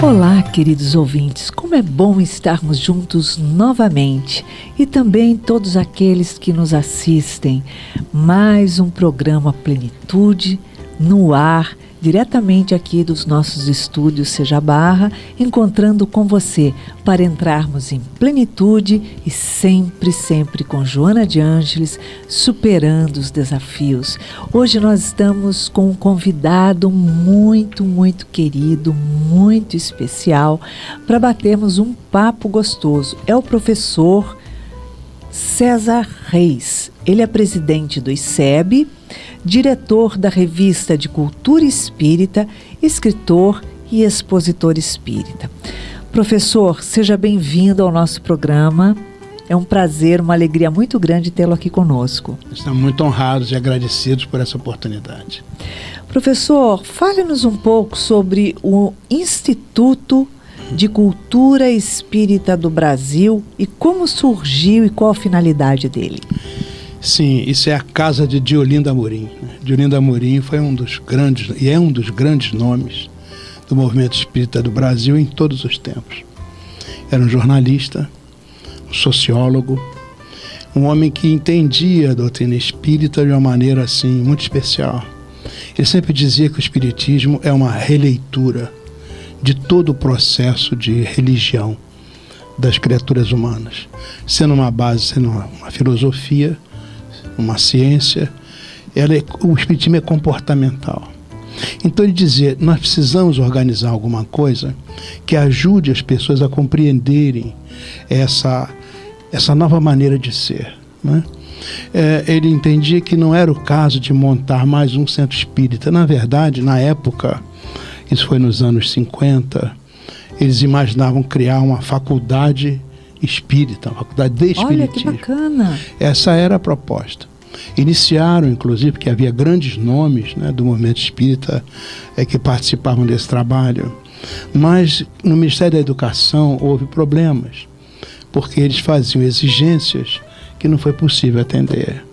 Olá, queridos ouvintes, como é bom estarmos juntos novamente e também todos aqueles que nos assistem. Mais um programa Plenitude no ar, diretamente aqui dos nossos estúdios Seja Barra, encontrando com você para entrarmos em plenitude e sempre com Joana de Ângeles, superando os desafios. Hoje nós estamos com um convidado muito querido, muito especial, para batermos um papo gostoso. É o professor César Reis. Ele é presidente do ICEB, diretor da Revista de Cultura Espírita, escritor e expositor espírita. Professor, seja bem-vindo ao nosso programa. É um prazer, uma alegria muito grande tê-lo aqui conosco. Estamos muito honrados e agradecidos por essa oportunidade. Professor, fale-nos um pouco sobre o Instituto de Cultura Espírita do Brasil e como surgiu e qual a finalidade dele. Sim, isso é a casa de Diolinda Amorim. Diolinda Amorim foi um dos grandes nomes do movimento espírita do Brasil em todos os tempos. Era um jornalista, um sociólogo, um homem que entendia a doutrina espírita de uma maneira assim muito especial. Ele sempre dizia que o espiritismo é uma releitura de todo o processo de religião das criaturas humanas, sendo uma base, sendo uma filosofia, uma ciência. O espiritismo é comportamental. Então ele dizia, nós precisamos organizar alguma coisa que ajude as pessoas a compreenderem essa nova maneira de ser, né? Ele entendia que não era o caso de montar mais um centro espírita. Na verdade, na época, isso foi nos anos 50, eles imaginavam criar uma faculdade espírita, uma faculdade de espiritismo. Olha, que bacana! Essa era a proposta. Iniciaram, inclusive, porque havia grandes nomes, né, do movimento espírita que participavam desse trabalho, mas no Ministério da Educação houve problemas, porque eles faziam exigências que não foi possível atender.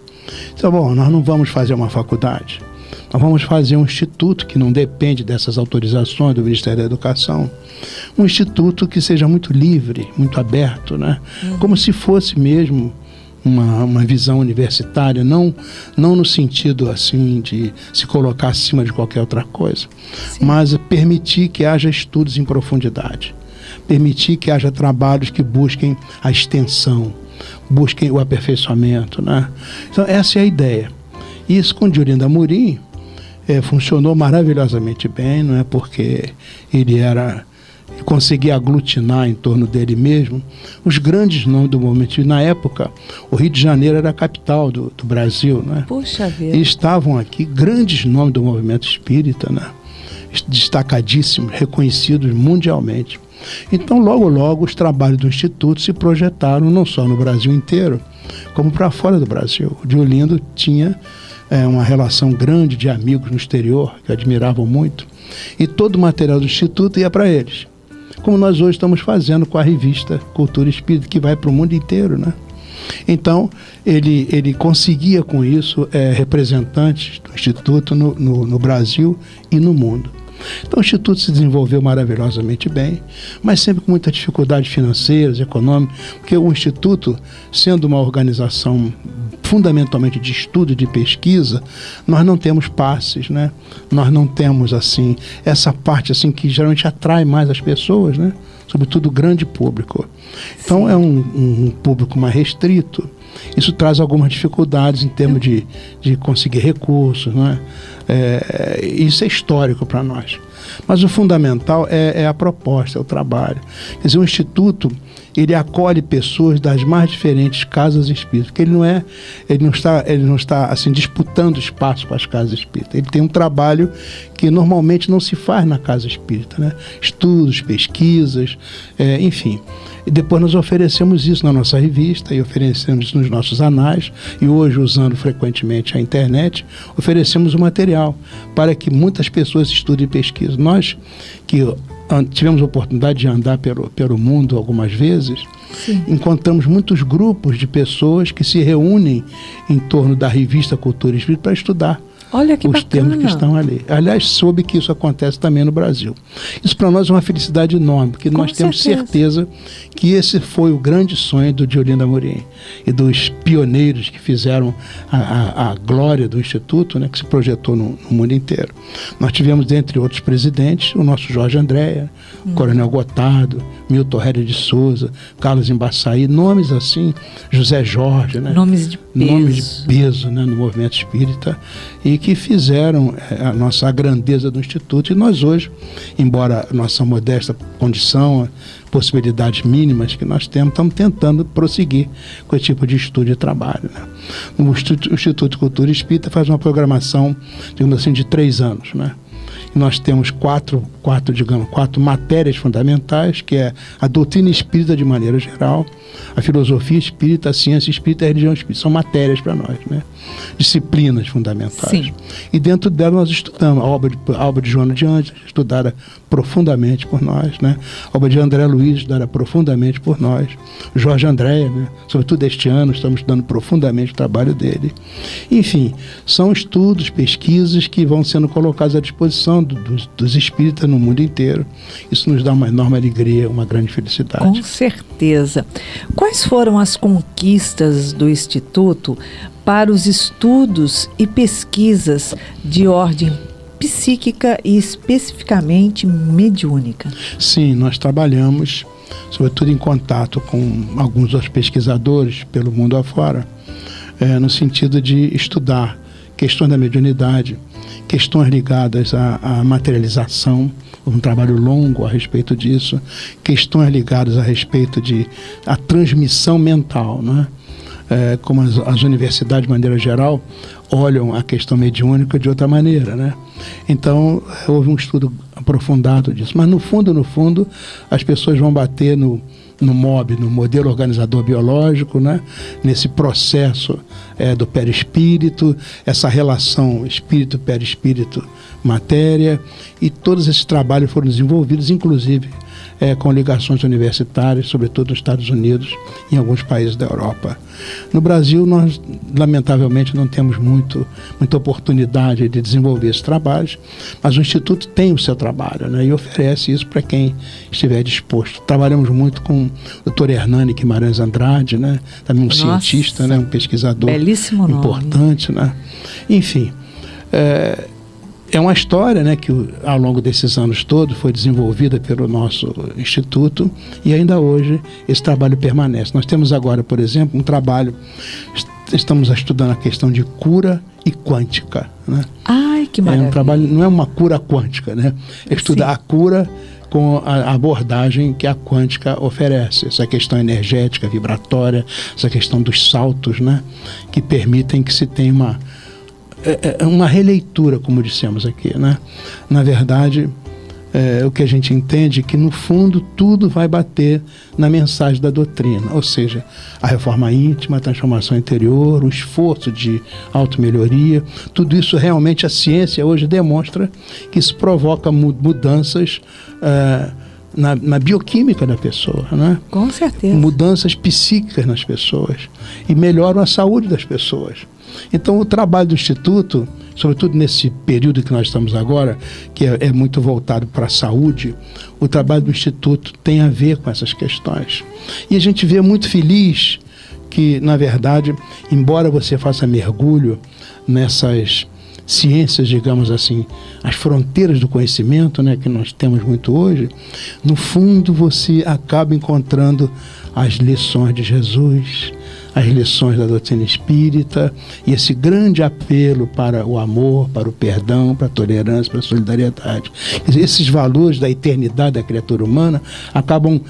Então, bom, nós não vamos fazer uma faculdade, nós vamos fazer um instituto que não depende dessas autorizações do Ministério da Educação, um instituto que seja muito livre, muito aberto, né? Como se fosse mesmo uma visão universitária, não no sentido assim de se colocar acima de qualquer outra coisa, sim, mas permitir que haja estudos em profundidade, permitir que haja trabalhos que busquem a extensão, busquem o aperfeiçoamento, né? Então essa é a ideia. Isso com Diolinda Amorim funcionou maravilhosamente bem, não é? Porque ele conseguia aglutinar em torno dele mesmo os grandes nomes do movimento. Na época, o Rio de Janeiro era a capital do Brasil, né? Puxa vida. E estavam aqui grandes nomes do movimento espírita, né? Destacadíssimos, reconhecidos mundialmente. Então, logo, os trabalhos do Instituto se projetaram não só no Brasil inteiro, como para fora do Brasil. O Diolindo tinha uma relação grande de amigos no exterior, que admiravam muito, e todo o material do Instituto ia para eles. Como nós hoje estamos fazendo com a revista Cultura Espírita, que vai para o mundo inteiro, né? Então, ele conseguia com isso representantes do Instituto no Brasil e no mundo. Então o Instituto se desenvolveu maravilhosamente bem, mas sempre com muitas dificuldades financeiras, econômicas, porque o Instituto, sendo uma organização fundamentalmente de estudo e de pesquisa, nós não temos passes, né? Nós não temos assim essa parte assim que geralmente atrai mais as pessoas, né? Sobretudo o grande público. Então é um público mais restrito. Isso traz algumas dificuldades em termos de conseguir recursos, né? Isso é histórico para nós. Mas o fundamental é a proposta, é o trabalho. Quer dizer, o Instituto, ele acolhe pessoas das mais diferentes casas espíritas, porque ele não está assim, disputando espaço com as casas espíritas. Ele tem um trabalho que normalmente não se faz na casa espírita, né? Estudos, pesquisas, enfim. E depois nós oferecemos isso na nossa revista e oferecemos isso nos nossos anais, e hoje, usando frequentemente a internet, oferecemos o material para que muitas pessoas estudem e pesquisem. Nós que tivemos a oportunidade de andar pelo mundo algumas vezes. Sim. Encontramos muitos grupos de pessoas que se reúnem em torno da revista Cultura e Espírito para estudar. Olha que os bacana. termos que estão ali. Aliás, soube que isso acontece também no Brasil. Isso para nós é uma felicidade enorme, porque nós temos certeza que esse foi o grande sonho do Diolinda Amorim e dos pioneiros que fizeram a glória do Instituto, né, que se projetou no mundo inteiro. Nós tivemos, dentre outros presidentes, o nosso Jorge Andréa, Coronel Gotardo, Milton Hério de Souza, Carlos Embaçaí, nomes assim, José Jorge, né? Nomes de peso, né, no movimento espírita, e que fizeram a grandeza do Instituto. E nós hoje, embora a nossa modesta condição, possibilidades mínimas que nós temos, estamos tentando prosseguir com esse tipo de estudo e trabalho, né? O Instituto de Cultura Espírita faz uma programação, digamos assim, de 3 anos, né? E nós temos quatro matérias fundamentais, que é a doutrina espírita de maneira geral, a filosofia espírita, a ciência espírita e a religião espírita. São matérias para nós, né? Disciplinas fundamentais. Sim. E dentro dela nós estudamos a obra de Joana de Ângeles, estudada profundamente por nós, né? A obra de André Luiz, estudada profundamente por nós. Jorge Andréa, né? Sobretudo este ano, estamos estudando profundamente o trabalho dele. Enfim, são estudos, pesquisas que vão sendo colocados à disposição dos espíritas no mundo inteiro. Isso nos dá uma enorme alegria, uma grande felicidade. Com certeza. Quais foram as conquistas do Instituto para os estudos e pesquisas de ordem psíquica e especificamente mediúnica? Sim, nós trabalhamos, sobretudo em contato com alguns dos pesquisadores pelo mundo afora, no sentido de estudar questões da mediunidade, questões ligadas à materialização, um trabalho longo a respeito disso, questões ligadas a respeito à transmissão mental, né? Como as universidades, de maneira geral, olham a questão mediúnica de outra maneira, né? Então, houve um estudo aprofundado disso. Mas, no fundo, as pessoas vão bater no MOB, no modelo organizador biológico, né? Nesse processo do perispírito, essa relação espírito-perispírito matéria, e todos esses trabalhos foram desenvolvidos, inclusive com ligações universitárias, sobretudo nos Estados Unidos e em alguns países da Europa. No Brasil, nós, lamentavelmente, não temos muita oportunidade de desenvolver esses trabalhos, mas o Instituto tem o seu trabalho, né, e oferece isso para quem estiver disposto. Trabalhamos muito com o Dr. Hernani Guimarães Andrade, né, também um cientista, né, um pesquisador importante, né? Enfim, é uma história, né, que ao longo desses anos todos foi desenvolvida pelo nosso Instituto, e ainda hoje esse trabalho permanece. Nós temos agora, por exemplo, um trabalho, estamos estudando a questão de cura e quântica, né? Ai, que maravilha! É um trabalho, não é uma cura quântica, né? É estudar a cura com a abordagem que a quântica oferece, essa questão energética, vibratória, essa questão dos saltos, né, que permitem que se tenha uma releitura, como dissemos aqui, né? Na verdade, o que a gente entende é que, no fundo, tudo vai bater na mensagem da doutrina, ou seja, a reforma íntima, a transformação interior, o esforço de automelhoria, tudo isso realmente a ciência hoje demonstra que isso provoca mudanças na bioquímica da pessoa, né? Com certeza. Mudanças psíquicas nas pessoas e melhoram a saúde das pessoas. Então, o trabalho do Instituto, sobretudo nesse período que nós estamos agora, que é muito voltado para a saúde, o trabalho do Instituto tem a ver com essas questões. E a gente vê muito feliz que, na verdade, embora você faça mergulho nessas ciências, digamos assim, as fronteiras do conhecimento, né, que nós temos muito hoje, no fundo você acaba encontrando as lições de Jesus, as lições da doutrina espírita e esse grande apelo para o amor, para o perdão, para a tolerância, para a solidariedade. Esses valores da eternidade da criatura humana acabam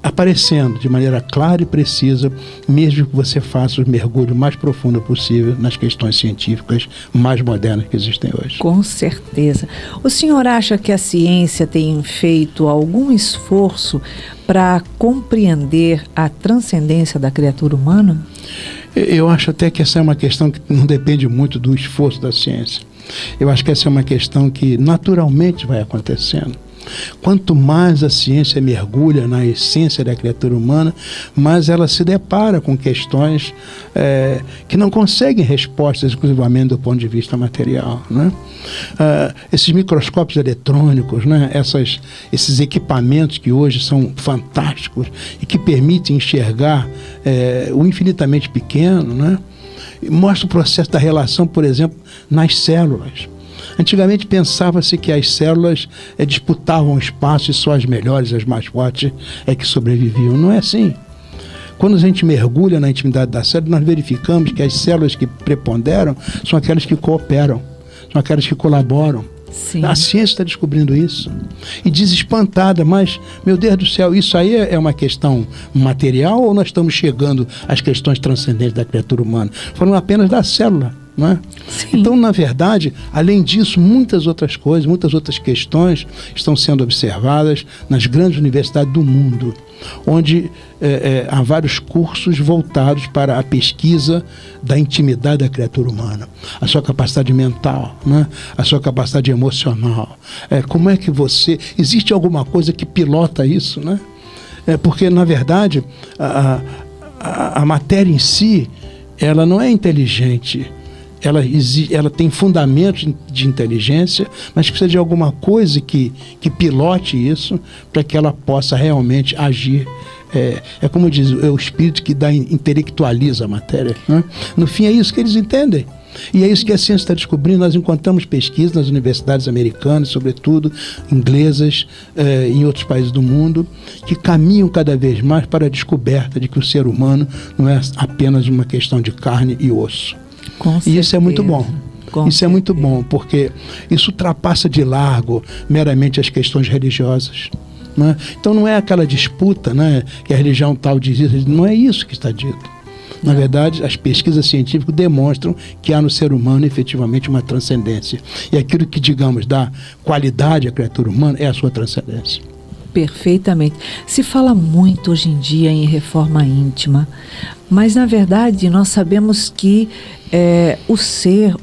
aparecendo de maneira clara e precisa, mesmo que você faça o mergulho mais profundo possível nas questões científicas mais modernas que existem hoje. Com certeza. O senhor acha que a ciência tem feito algum esforço para compreender a transcendência da criatura humana? Eu acho até que essa é uma questão que não depende muito do esforço da ciência. Eu acho que essa é uma questão que naturalmente vai acontecendo. Quanto mais a ciência mergulha na essência da criatura humana, mais ela se depara com questões que não conseguem respostas exclusivamente do ponto de vista material, né? Esses microscópios eletrônicos, né? Esses equipamentos que hoje são fantásticos e que permitem enxergar o infinitamente pequeno, né? Mostra o processo da relação, por exemplo, nas células. Antigamente pensava-se que as células disputavam o espaço e só as melhores, as mais fortes que sobreviviam. Não é assim. Quando a gente mergulha na intimidade da célula, nós verificamos que as células que preponderam são aquelas que cooperam, são aquelas que colaboram. Sim. A ciência está descobrindo isso. E diz espantada, mas, meu Deus do céu, isso aí é uma questão material ou nós estamos chegando às questões transcendentes da criatura humana? Falando apenas da célula, não é? Então, na verdade, além disso, muitas outras coisas, muitas outras questões estão sendo observadas nas grandes universidades do mundo, onde há vários cursos voltados para a pesquisa da intimidade da criatura humana, a sua capacidade mental, né? A sua capacidade emocional. Como é que existe alguma coisa que pilota isso, né? Porque, na verdade, a matéria em si, ela não é inteligente. Ela tem fundamentos de inteligência, mas precisa de alguma coisa que pilote isso para que ela possa realmente agir. Como diz, é o espírito que intelectualiza a matéria, né? No fim, é isso que eles entendem. E é isso que a ciência está descobrindo. Nós encontramos pesquisas nas universidades americanas, sobretudo inglesas, em outros países do mundo, que caminham cada vez mais para a descoberta de que o ser humano não é apenas uma questão de carne e osso. E isso é muito bom. Isso é muito bom, porque isso ultrapassa de largo meramente as questões religiosas, né? Então não é aquela disputa, né, que a religião tal diz isso, não é isso que está dito. Na verdade, as pesquisas científicas demonstram que há no ser humano efetivamente uma transcendência. E aquilo que, digamos, dá qualidade à criatura humana é a sua transcendência. Perfeitamente. Se fala muito hoje em dia em reforma íntima, mas na verdade nós sabemos que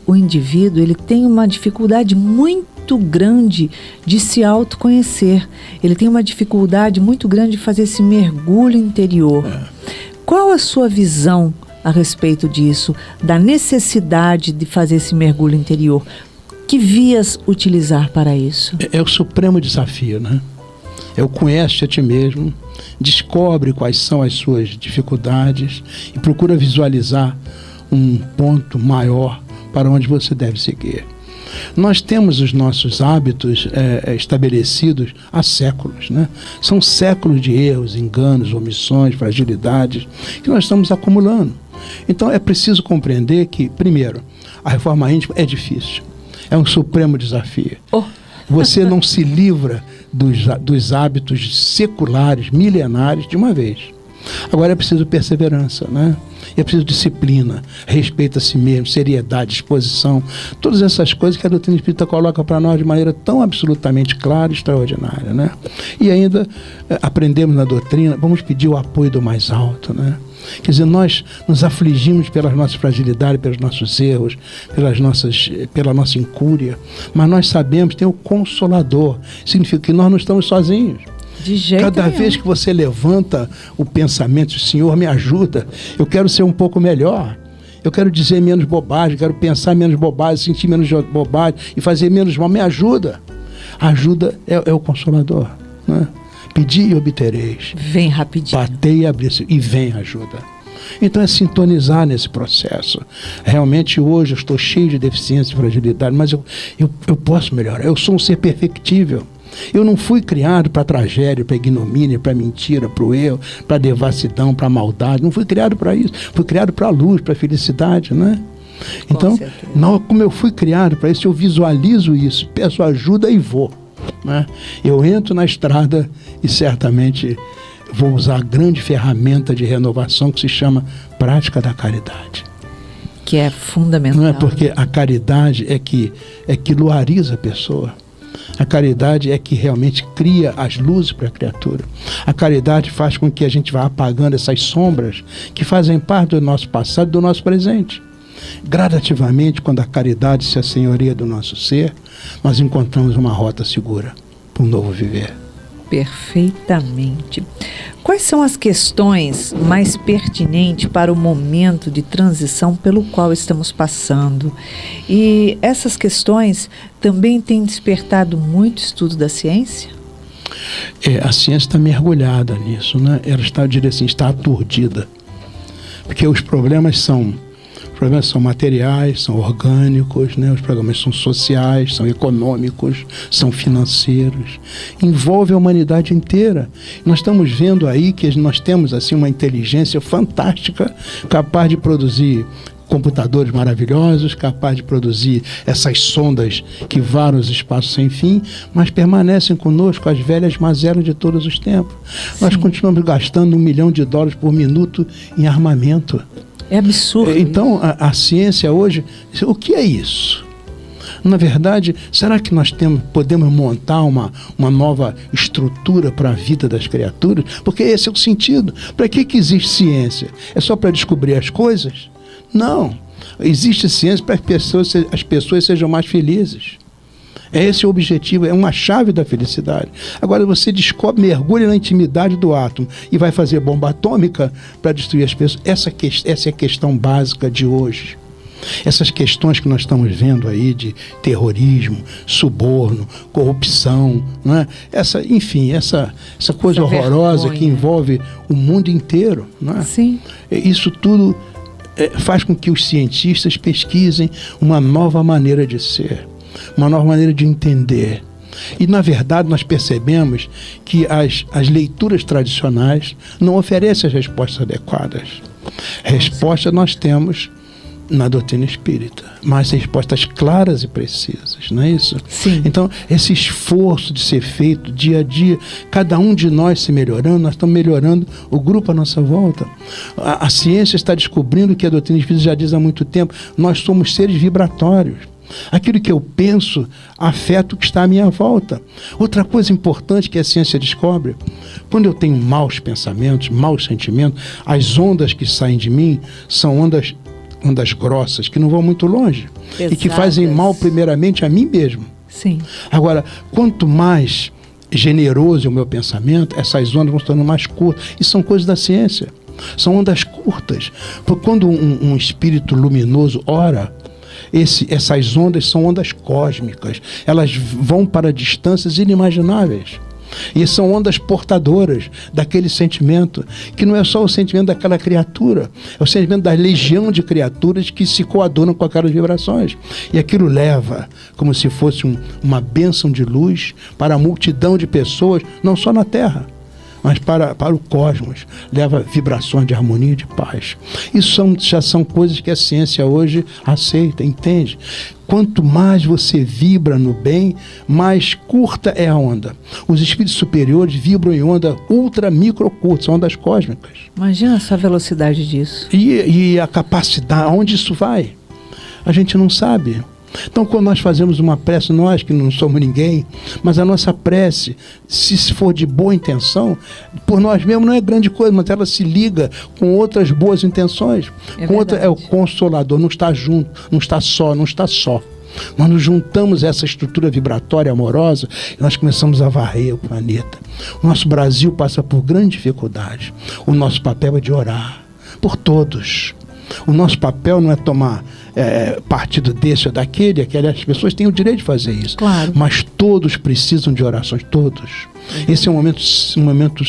o indivíduo, ele tem uma dificuldade muito grande de se autoconhecer. Ele tem uma dificuldade muito grande de fazer esse mergulho interior. Qual a sua visão a respeito disso, da necessidade de fazer esse mergulho interior? Que vias utilizar para isso? É o supremo desafio, né? Conhece a ti mesmo, descobre quais são as suas dificuldades e procura visualizar um ponto maior para onde você deve seguir. Nós temos os nossos hábitos estabelecidos há séculos, né? São séculos de erros, enganos, omissões, fragilidades que nós estamos acumulando. Então é preciso compreender que, primeiro, a reforma íntima é difícil, é um supremo desafio. Você não se livra dos hábitos seculares, milenares, de uma vez. Agora é preciso perseverança, né? É preciso disciplina, respeito a si mesmo, seriedade, disposição. Todas essas coisas que a doutrina espírita coloca para nós de maneira tão absolutamente clara e extraordinária, né? E ainda aprendemos na doutrina, vamos pedir o apoio do mais alto, né? Quer dizer, nós nos afligimos pelas nossas fragilidades, pelos nossos erros, pela nossa incúria, mas nós sabemos que tem o Consolador. Significa que nós não estamos sozinhos. De jeito Cada nenhum. vez que você levanta o pensamento, Senhor, me ajuda, eu quero ser um pouco melhor, eu quero dizer menos bobagem, quero pensar menos bobagem, sentir menos bobagem e fazer menos mal, me ajuda. A ajuda é o Consolador, né? Pedi e obtereis. Vem rapidinho. Batei e abri-se. E vem ajuda. Então é sintonizar nesse processo. Realmente hoje eu estou cheio de deficiência e fragilidade, mas eu posso melhorar. Eu sou um ser perfectível. Eu não fui criado para tragédia, para ignomínia, para mentira, para o erro, para devassidão, para maldade. Não fui criado para isso. Fui criado para a luz, para a felicidade, né? Então, como eu fui criado para isso, eu visualizo isso, peço ajuda e vou, né? Eu entro na estrada e certamente vou usar a grande ferramenta de renovação que se chama prática da caridade. Que é fundamental. Não é porque a caridade é que luariza a pessoa. A caridade é que realmente cria as luzes para a criatura. A caridade faz com que a gente vá apagando essas sombras que fazem parte do nosso passado e do nosso presente. Gradativamente, quando a caridade se assenhoreia do nosso ser, nós encontramos uma rota segura. para um novo viver. Perfeitamente. Quais são as questões mais pertinentes para o momento de transição pelo qual estamos passando? E essas questões também têm despertado muito estudo da ciência? A ciência está mergulhada nisso, né? Ela está, eu diria assim, está aturdida. Porque os problemas são materiais, são orgânicos, né? Os problemas são sociais, são econômicos, são financeiros. Envolve a humanidade inteira. Nós estamos vendo aí que nós temos assim, uma inteligência fantástica, capaz de produzir computadores maravilhosos, capaz de produzir essas sondas que varam os espaços sem fim, mas permanecem conosco as velhas mazelas de todos os tempos. Sim. Nós continuamos gastando $1 milhão por minuto em armamento. É absurdo. Então, a ciência hoje, o que é isso? Na verdade, será que nós podemos montar uma nova estrutura para a vida das criaturas? Porque esse é o sentido. Para que existe ciência? É só para descobrir as coisas? Não. Existe ciência para que as pessoas sejam mais felizes. Esse é o objetivo, é uma chave da felicidade. Agora você mergulha na intimidade do átomo e vai fazer bomba atômica para destruir as pessoas. Essa é a questão básica de hoje. Essas questões que nós estamos vendo aí de terrorismo, suborno, corrupção, não é? Essa coisa horrorosa vergonha que envolve o mundo inteiro, não é? Sim. Isso tudo faz com que os cientistas pesquisem uma nova maneira de ser, uma nova maneira de entender. E, na verdade, nós percebemos que as leituras tradicionais não oferecem as respostas adequadas. Resposta nós temos na doutrina espírita, mas respostas claras e precisas, não é isso? Sim. Então, esse esforço de ser feito dia a dia, cada um de nós se melhorando, nós estamos melhorando o grupo à nossa volta. A ciência está descobrindo que a doutrina espírita já diz há muito tempo, nós somos seres vibratórios. Aquilo que eu penso afeta o que está à minha volta. Outra coisa importante que a ciência descobre, quando eu tenho maus pensamentos, maus sentimentos, as ondas que saem de mim são ondas grossas, que não vão muito longe. Pesadas. E que fazem mal primeiramente a mim mesmo. Sim. Agora, quanto mais generoso é o meu pensamento, essas ondas vão se tornando mais curtas. E são coisas da ciência. São ondas curtas. Porque quando um espírito luminoso ora, essas ondas são ondas cósmicas. Elas vão para distâncias inimagináveis. E são ondas portadoras daquele sentimento, que não é só o sentimento daquela criatura, é o sentimento da legião de criaturas que se coadunam com aquelas vibrações. E aquilo leva, como se fosse uma bênção de luz para a multidão de pessoas, não só na Terra, mas para o cosmos. Leva vibrações de harmonia e de paz. Isso já são coisas que a ciência hoje aceita, entende? Quanto mais você vibra no bem, mais curta é a onda. Os espíritos superiores vibram em onda ultra microcurta, são ondas cósmicas. Imagina essa velocidade disso. E a capacidade, aonde isso vai? A gente não sabe. Então, quando nós fazemos uma prece, nós que não somos ninguém, mas a nossa prece, se for de boa intenção, por nós mesmos não é grande coisa, mas ela se liga com outras boas intenções. É o consolador, não está junto, não está só. Nós nos juntamos a essa estrutura vibratória amorosa e nós começamos a varrer o planeta. O nosso Brasil passa por grande dificuldade. O nosso papel é de orar por todos. O nosso papel não é tomar partido desse ou daquele, as pessoas têm o direito de fazer isso. Claro. Mas todos precisam de orações, todos. Esse é um momento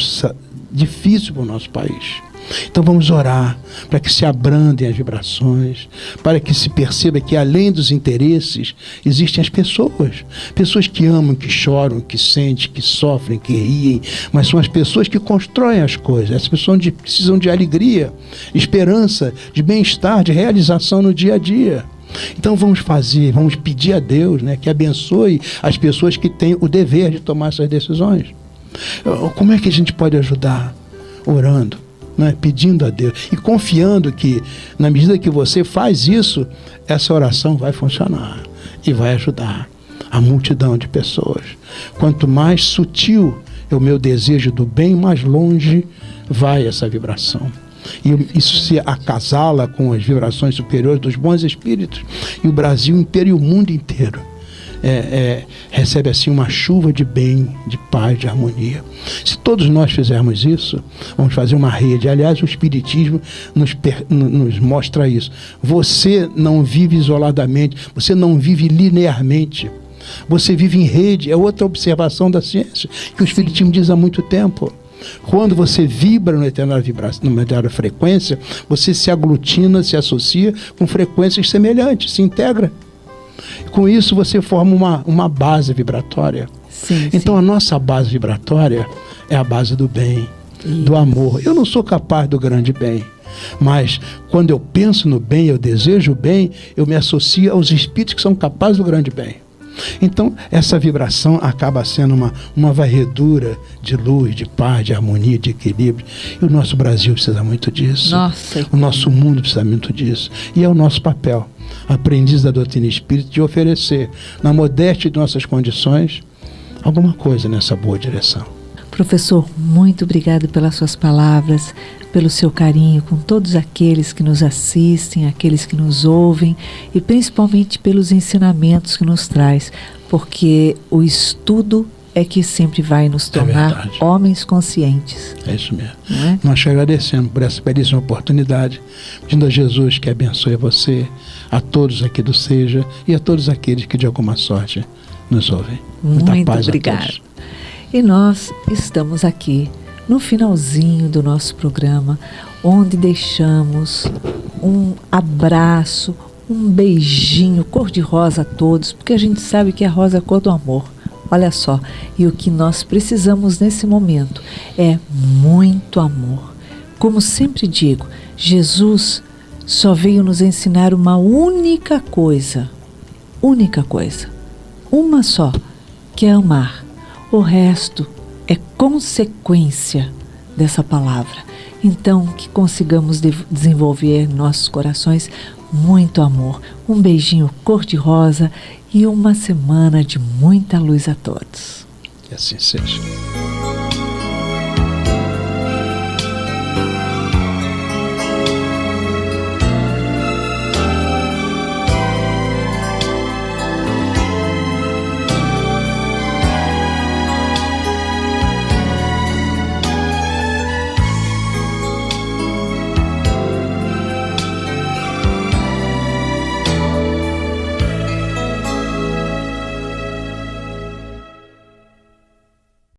difícil para o nosso país. Então vamos orar para que se abrandem as vibrações, para que se perceba que além dos interesses existem as pessoas que amam, que choram, que sentem, que sofrem, que riem, mas são as pessoas que constroem as coisas. Essas pessoas precisam de alegria, esperança, de bem-estar, de realização no dia a dia. Então vamos pedir a Deus, né, que abençoe as pessoas que têm o dever de tomar essas decisões. Como é que a gente pode ajudar? Orando, né, pedindo a Deus e confiando que, na medida que você faz isso, essa oração vai funcionar e vai ajudar a multidão de pessoas. Quanto mais sutil é o meu desejo do bem, mais longe vai essa vibração. E isso se acasala com as vibrações superiores dos bons espíritos, e o Brasil inteiro e o mundo inteiro recebe assim uma chuva de bem, de paz, de harmonia. Se todos nós fizermos isso, vamos fazer uma rede. Aliás, o Espiritismo nos mostra isso. Você não vive isoladamente, você não vive linearmente. Você vive em rede. É outra observação da ciência, que o Espiritismo diz há muito tempo. Quando você vibra numa determinada frequência, você se aglutina, se associa com frequências semelhantes, se integra. Com isso você forma uma base vibratória. Então a nossa base vibratória é a base do bem, do amor. Eu não sou capaz do grande bem, mas quando eu penso no bem, eu desejo o bem, eu me associo aos espíritos que são capazes do grande bem. Então, essa vibração acaba sendo uma varredura de luz, de paz, de harmonia, de equilíbrio. E o nosso Brasil precisa muito disso. O nosso mundo precisa muito disso. E é o nosso papel, aprendiz da doutrina espírita, de oferecer, na modéstia de nossas condições, alguma coisa nessa boa direção. Professor, muito obrigado pelas suas palavras, pelo seu carinho com todos aqueles que nos assistem, aqueles que nos ouvem e principalmente pelos ensinamentos que nos traz, porque o estudo é que sempre vai nos tornar homens conscientes. É isso mesmo. Nós te agradecemos por essa belíssima oportunidade, pedindo a Jesus que abençoe você, a todos aqui do Seja e a todos aqueles que de alguma sorte nos ouvem. Muita paz obrigado. A todos. E nós estamos aqui no finalzinho do nosso programa, onde deixamos um abraço, um beijinho cor-de-rosa a todos, porque a gente sabe que a rosa é a cor do amor. Olha só, e o que nós precisamos nesse momento é muito amor. Como sempre digo, Jesus só veio nos ensinar uma única coisa, uma só, que é amar. O resto é consequência dessa palavra. Então, que consigamos desenvolver em nossos corações muito amor. Um beijinho cor-de-rosa e uma semana de muita luz a todos. Que assim seja.